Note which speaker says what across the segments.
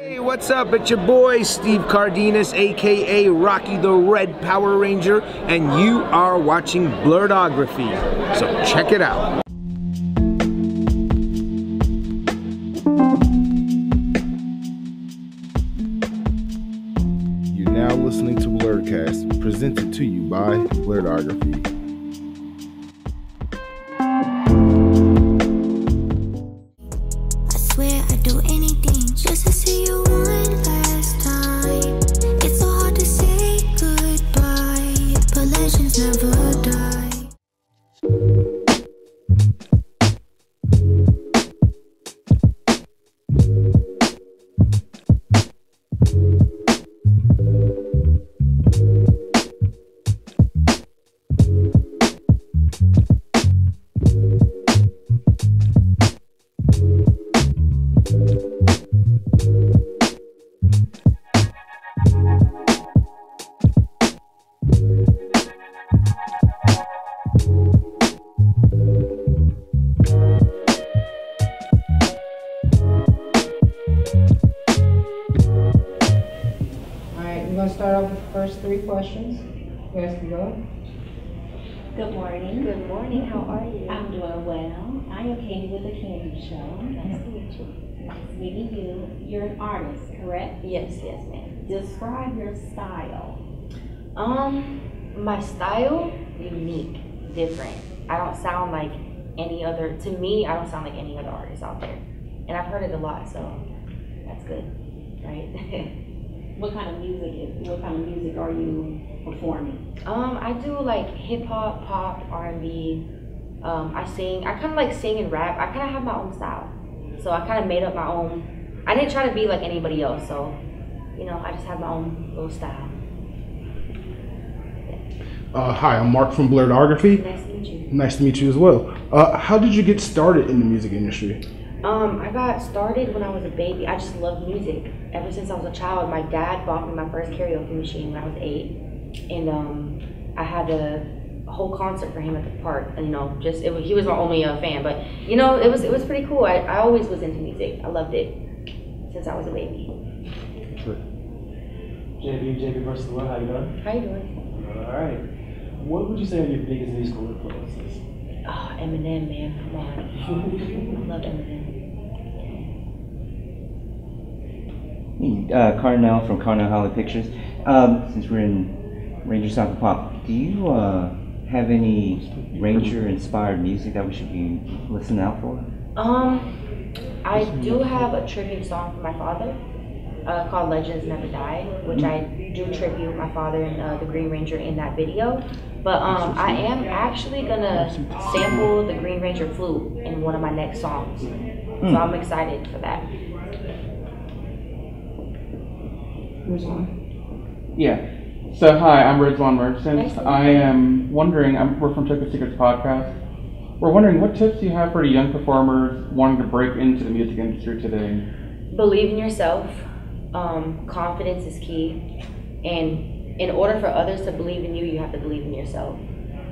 Speaker 1: Hey, what's up? It's your boy Steve Cardenas, aka Rocky the Red Power Ranger, and you are watching Blurredography. So check it out.
Speaker 2: You're now listening to Blurredcast, presented to you by Blurredography.
Speaker 3: Start off with the first three questions. You guys can go.
Speaker 4: Good morning.
Speaker 5: Good morning. How are you?
Speaker 4: I'm doing well. I am Katie with the Candy Show.
Speaker 5: Nice to meet you.
Speaker 4: Nice meeting you. You're an artist, correct?
Speaker 5: Yes, ma'am.
Speaker 4: Describe your style.
Speaker 5: My style, unique, different. I don't sound like any other, to me, I don't sound like any other artist out there. And I've heard it a lot, so that's good, right?
Speaker 4: What kind of music are you performing?
Speaker 5: I do like hip hop, pop, R&B. I sing. I kind of like sing and rap. I kind of have my own style, so I kind of made up my own. I didn't try to be like anybody else, so I just have my own little style.
Speaker 2: Hi, I'm Mark from Blurredography.
Speaker 5: Nice to meet you.
Speaker 2: Nice to meet you as well. How did you get started in the music industry?
Speaker 5: I got started when I was a baby. I just loved music. Ever since I was a child, my dad bought me my first karaoke machine when I was 8. And I had a whole concert for him at the park. And, he was my only fan. But, it was pretty cool. I always was into music. I loved it since I was a baby.
Speaker 2: Sure.
Speaker 6: JB versus the world, how you doing?
Speaker 5: How you doing?
Speaker 6: All right. What would you say are your biggest musical influences?
Speaker 5: Oh, Eminem, man. Come on. I love Eminem.
Speaker 7: Carnell from Carnell Holly Pictures. Since we're in RangerStop Pop, do you have any Ranger-inspired music that we should be listening out for?
Speaker 5: I do have a tribute song for my father called Legends Never Die, which I do tribute my father and the Green Ranger in that video. But I am actually gonna sample the Green Ranger flute in one of my next songs. So I'm excited for that.
Speaker 8: Yeah. So hi, I'm Rizwan Merchant.
Speaker 5: Nice to meet you.
Speaker 8: I am wondering, we're from Took the Secrets podcast. We're wondering what tips you have for the young performers wanting to break into the music industry today.
Speaker 5: Believe in yourself. Confidence is key. And in order for others to believe in you, you have to believe in yourself.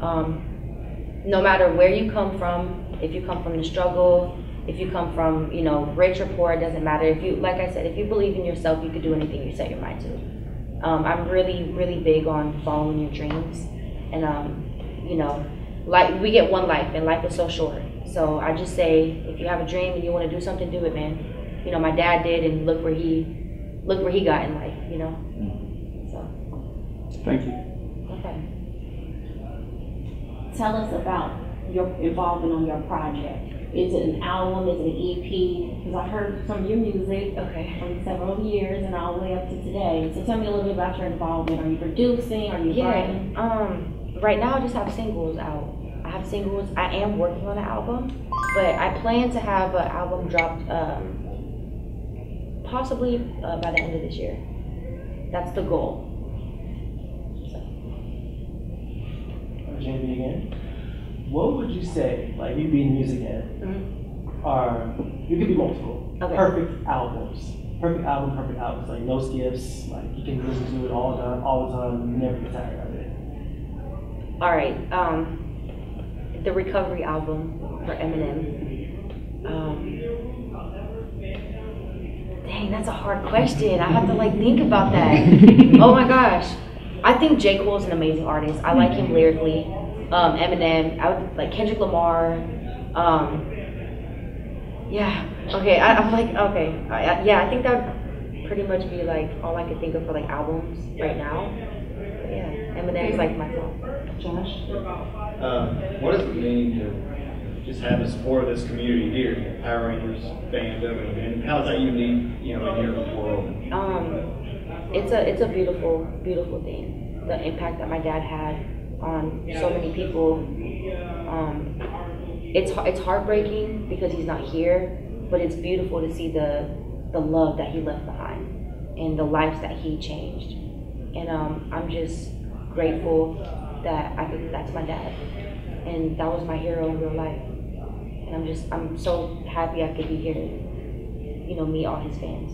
Speaker 5: No matter where you come from, if you come from the struggle, if you come from, rich or poor, it doesn't matter. If you, like I said, if you believe in yourself, you can do anything you set your mind to. I'm really, really big on following your dreams. And, like we get one life and life is so short. So I just say, if you have a dream and you want to do something, do it, man. My dad did, and look where he got in life, So.
Speaker 8: Thank you.
Speaker 5: Okay.
Speaker 4: Tell us about your involvement on your project. Is it an album? Is it an EP? Because I heard from your music from several years and all the way up to today. So tell me a little bit about your involvement. Are you producing? Are you writing?
Speaker 5: Right now I just have singles out. I have singles. I am working on an album, but I plan to have an album dropped possibly by the end of this year. That's the goal.
Speaker 6: JB again. What would you say, like you being a music head, you could be multiple, perfect albums, perfect albums, like no skips, like you can listen to it all the time, you never get tired of it.
Speaker 5: All right, the Recovery album for Eminem. Dang, that's a hard question. I have to like think about that. Oh my gosh. I think J. Cole's an amazing artist. I like him lyrically. Eminem, I would like Kendrick Lamar. Yeah. Okay. I'm like, okay. Yeah, I think that would pretty much be like all I could think of for like albums right now. But yeah, Eminem's like my top. Josh?
Speaker 9: What does it mean to just have the support of this community here, Power Rangers fandom, and how is that unique, in your world?
Speaker 5: It's a beautiful, beautiful thing. The impact that my dad had on so many people. It's heartbreaking because he's not here, but it's beautiful to see the love that he left behind and the lives that he changed. And I'm just grateful that that's my dad, and that was my hero in real life. And I'm so happy I could be here to, meet all his fans.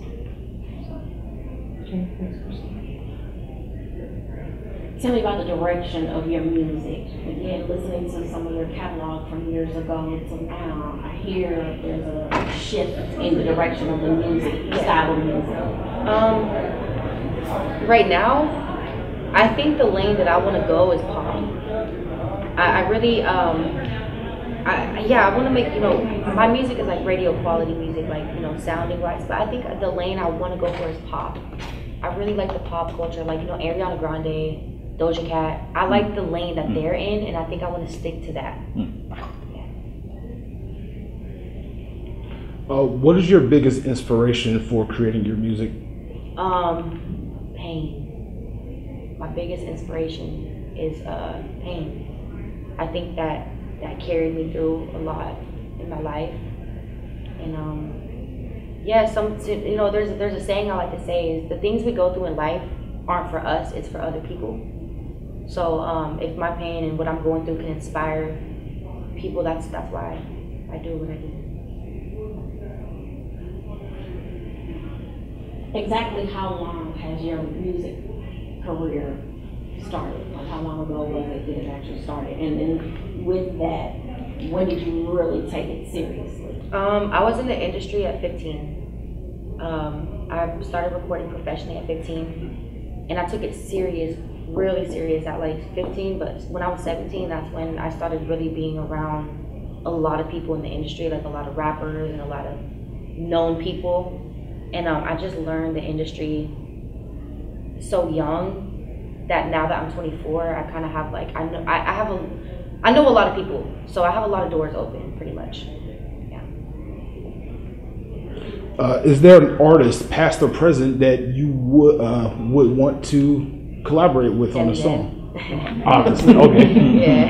Speaker 4: Tell me about the direction of your music. Again, listening to some of your catalog from years ago to now, I hear there's a shift in the direction of the music, style of music.
Speaker 5: Right now, I think the lane that I want to go is pop. I really, I want to make, my music is like radio quality music, like, sounding wise, but I think the lane I want to go for is pop. I really like the pop culture, like, Ariana Grande, Doja Cat. I like the lane that they're in, and I think I want to stick to that.
Speaker 2: What is your biggest inspiration for creating your music?
Speaker 5: Pain. My biggest inspiration is pain. I think that carried me through a lot in my life, and there's a saying I like to say is the things we go through in life aren't for us, it's for other people. So if my pain and what I'm going through can inspire people, that's why I do what I do.
Speaker 4: Exactly how long has your music career started? Like how long ago was it that it actually started? And then with that, when did you really take it seriously?
Speaker 5: I was in the industry at 15. I started recording professionally at 15, and I took it serious, really serious at like 15, but when I was 17, that's when I started really being around a lot of people in the industry, like a lot of rappers and a lot of known people. And I just learned the industry so young that now that I'm 24, I kind of have like, I know a lot of people, so I have a lot of doors open pretty much.
Speaker 2: Is there an artist, past or present, that you would want to collaborate with on a song? Obviously, okay.
Speaker 5: Yeah.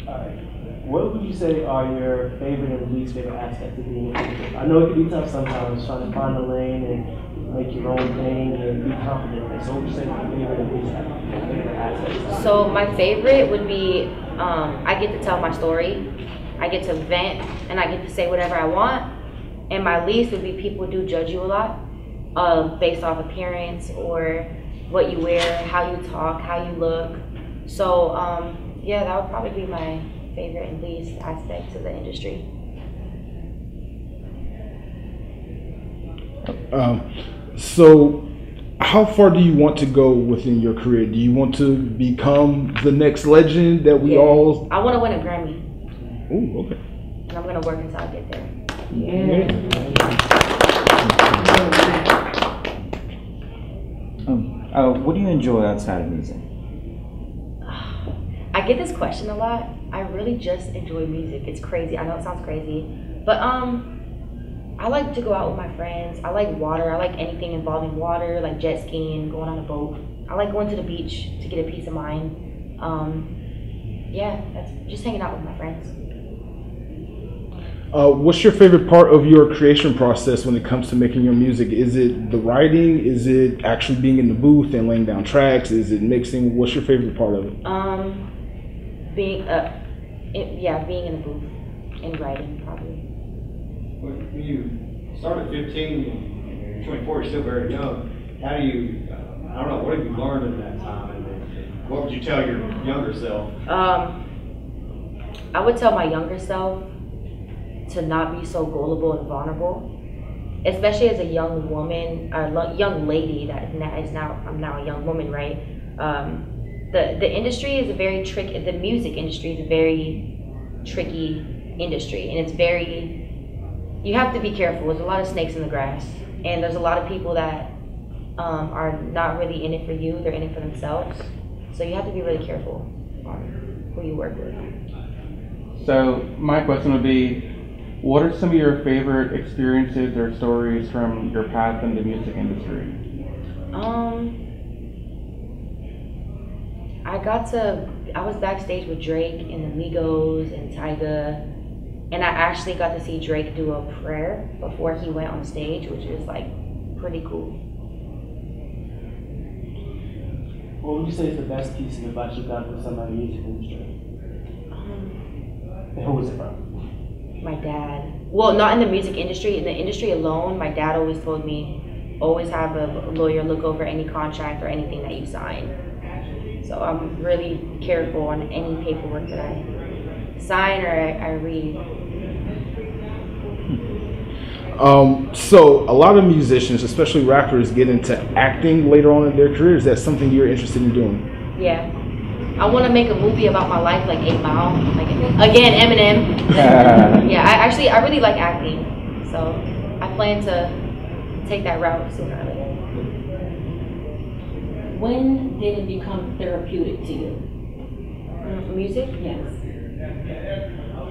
Speaker 6: All right. What would you say are your favorite and least favorite aspects of being a musician? I know it can be tough sometimes, trying to find a lane and make your own thing and be confident. So what would you say are your favorite and least favorite aspects?
Speaker 5: So my favorite would be, I get to tell my story, I get to vent, and I get to say whatever I want. And my least would be people do judge you a lot based off appearance or what you wear, how you talk, how you look. So that would probably be my favorite and least aspect of the industry.
Speaker 2: So how far do you want to go within your career? Do you want to become the next legend that we all...
Speaker 5: I want to win a Grammy.
Speaker 2: Ooh, okay.
Speaker 5: And I'm going to work until I get there.
Speaker 7: What do you enjoy outside of music?
Speaker 5: I get this question a lot. I really just enjoy music. It's crazy. I know it sounds crazy, but I like to go out with my friends. I like water. I like anything involving water, like jet skiing, going on a boat. I like going to the beach to get a peace of mind. That's just hanging out with my friends.
Speaker 2: What's your favorite part of your creation process when it comes to making your music? Is it the writing? Is it actually being in the booth and laying down tracks? Is it mixing? What's your favorite part of it?
Speaker 5: Being in the booth and writing probably.
Speaker 9: When you start at 15 and you're 24, you're still very young. How do you, I don't know, what have you learned in that time? And what would you tell your younger self?
Speaker 5: I would tell my younger self to not be so gullible and vulnerable, especially as a young woman, young lady I'm now a young woman, right? The industry is a very tricky. The music industry is a very tricky industry, and it's very. You have to be careful. There's a lot of snakes in the grass, and there's a lot of people that are not really in it for you. They're in it for themselves. So you have to be really careful on who you work with.
Speaker 8: So my question would be, what are some of your favorite experiences or stories from your path in the music industry?
Speaker 5: I was backstage with Drake and the Migos and Tyga, and I actually got to see Drake do a prayer before he went on stage, which is like pretty cool.
Speaker 6: What would you say is the best piece of advice you've gotten from somebody in the music industry? And who was it from?
Speaker 5: My dad. Well, not in the music industry. In the industry alone, my dad always told me, always have a lawyer look over any contract or anything that you sign. So I'm really careful on any paperwork that I sign or I read.
Speaker 2: So a lot of musicians, especially rappers, get into acting later on in their careers. Is that something you're interested in doing?
Speaker 5: Yeah. I want to make a movie about my life, like 8 Mile. Like, again, Eminem. Yeah, I really like acting. So I plan to take that route sooner or later.
Speaker 4: When did it become therapeutic to you?
Speaker 5: Music?
Speaker 4: Yes.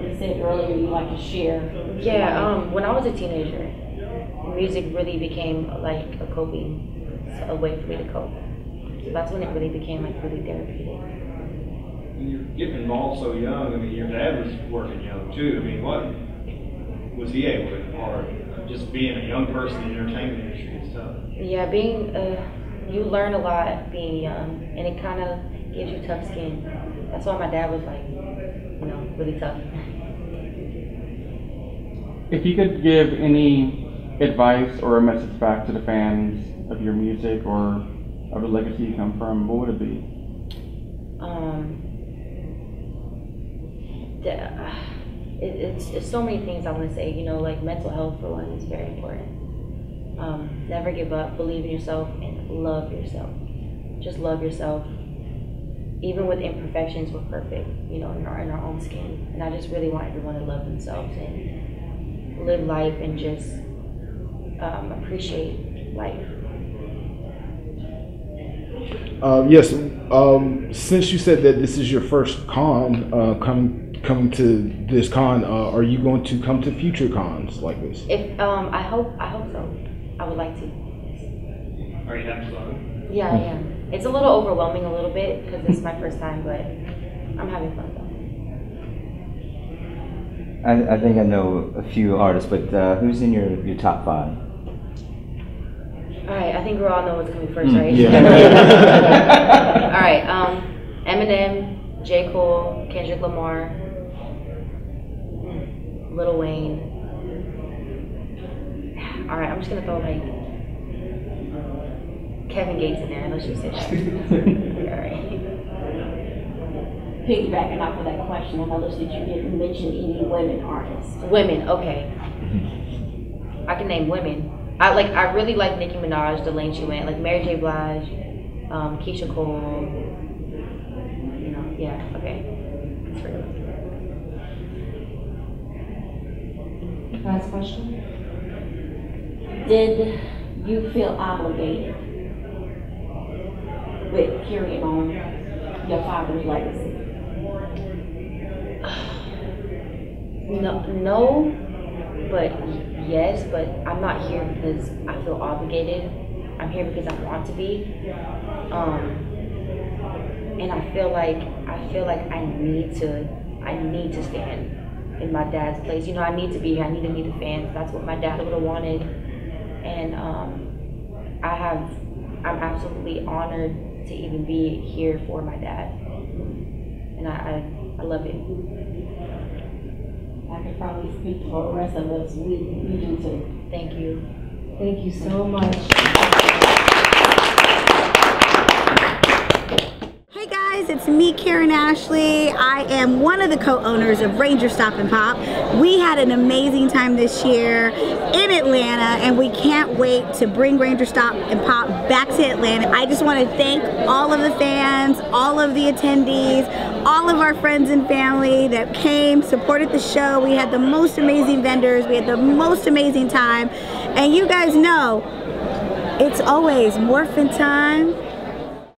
Speaker 4: You said earlier you like to share.
Speaker 5: Yeah, when I was a teenager, music really became like a way for me to cope. So that's when it really became like really therapeutic.
Speaker 9: When you're getting involved so young, I mean, your dad was working young too. I mean, what was he able to, or just being a young person in the entertainment industry and stuff?
Speaker 5: Yeah, you learn a lot being young, and it kind of gives you tough skin. That's why my dad was like, really tough.
Speaker 8: If you could give any advice or a message back to the fans of your music or of the legacy you come from, what would it be?
Speaker 5: It's so many things I want to say. Like mental health for one is very important. Never give up, believe in yourself, and love yourself. Just love yourself. Even with imperfections, we're perfect, in our own skin. And I just really want everyone to love themselves and live life and just appreciate life.
Speaker 2: Yes. Since you said that this is your first con, coming to this con, are you going to come to future cons like this?
Speaker 5: If I hope so. I would like to.
Speaker 9: Are you having fun?
Speaker 5: Yeah, I am. It's a little overwhelming a little bit because it's my first time, but I'm having fun though.
Speaker 7: I think I know a few artists, but who's in your top 5?
Speaker 5: All right, I think we all know what's coming first, right?
Speaker 2: Yeah.
Speaker 5: All right, Eminem, J. Cole, Kendrick Lamar, Lil Wayne. All right, I'm just gonna throw like Kevin Gates in there. Let's just say that. All right.
Speaker 4: Piggybacking off of that question, I noticed that you didn't mention any women artists.
Speaker 5: Women, okay. I can name women. I really like Nicki Minaj, the lane she went, like Mary J. Blige, Keisha Cole. Yeah, okay. That's for you.
Speaker 3: Last question.
Speaker 4: Did you feel obligated with carrying on your father's legacy?
Speaker 5: No, but yes, but I'm not here because I feel obligated. I'm here because I want to be. And I feel like I need to stand in my dad's place. I need to be here. I need to meet the fans. That's what my dad would have wanted. And I'm absolutely honored to even be here for my dad. And I love it.
Speaker 4: I could probably speak for the rest of us. We do too.
Speaker 5: Thank you.
Speaker 3: Thank you so much.
Speaker 10: Hey guys, it's it's me, Karen Ashley. I am one of the co-owners of RangerStop Pop. We had an amazing time this year in Atlanta, and we can't wait to bring RangerStop Pop back to Atlanta. I just want to thank all of the fans, all of the attendees, all of our friends and family that came, supported the show. We had the most amazing vendors. We had the most amazing time. And you guys know, it's always morphin' time